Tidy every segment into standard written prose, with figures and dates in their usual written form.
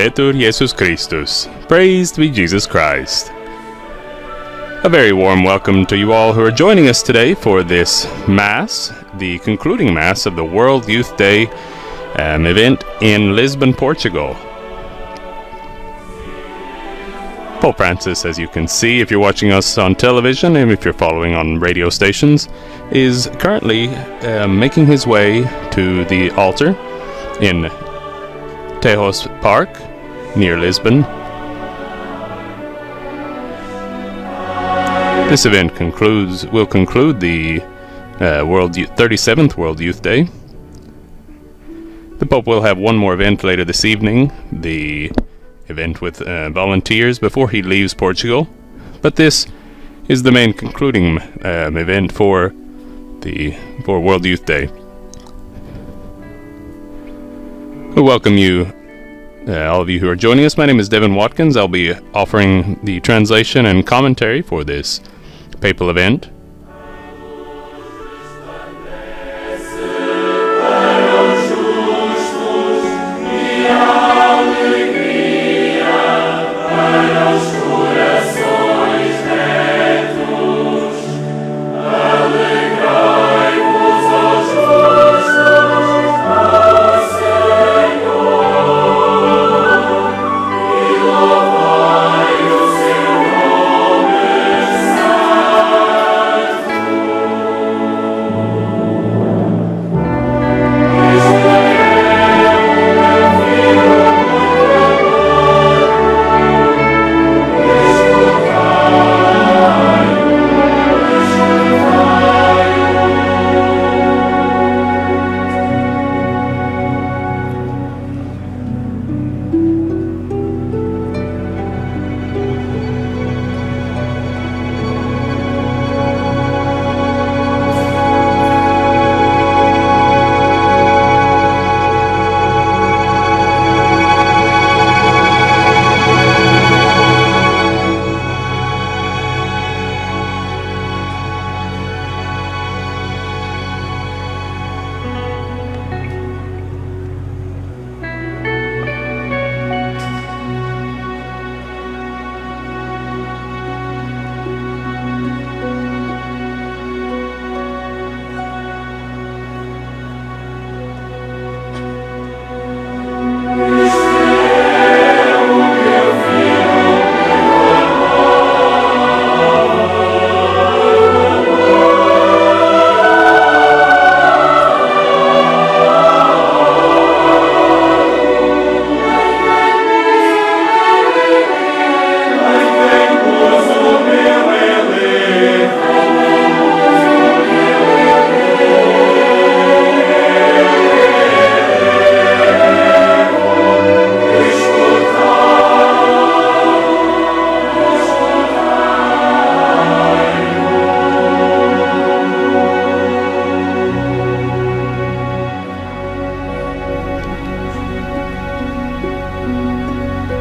Laudetur Jesus Christus. Praised be Jesus Christ. A very warm welcome to you all who are joining us today for this Mass, the concluding Mass of the World Youth Day event in Lisbon, Portugal. Pope Francis, as you can see if you're watching us on television and if you're following on radio stations, is currently making his way to the altar in Tejoz Park near Lisbon. This event will conclude the 37th World Youth Day. The Pope will have one more event later this evening, the event with volunteers before he leaves Portugal. But this is the main concluding event for World Youth Day. We welcome you, all of you who are joining us. My name is Devin Watkins. I'll be offering the translation and commentary for this papal event.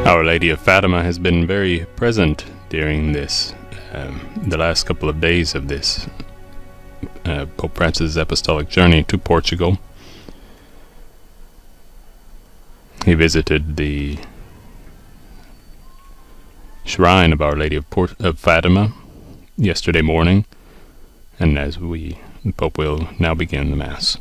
Our Lady of Fatima has been very present during this, the last couple of days of this Pope Francis' apostolic journey to Portugal. He visited the shrine of Our Lady of Fatima yesterday morning, and the Pope will now begin the Mass.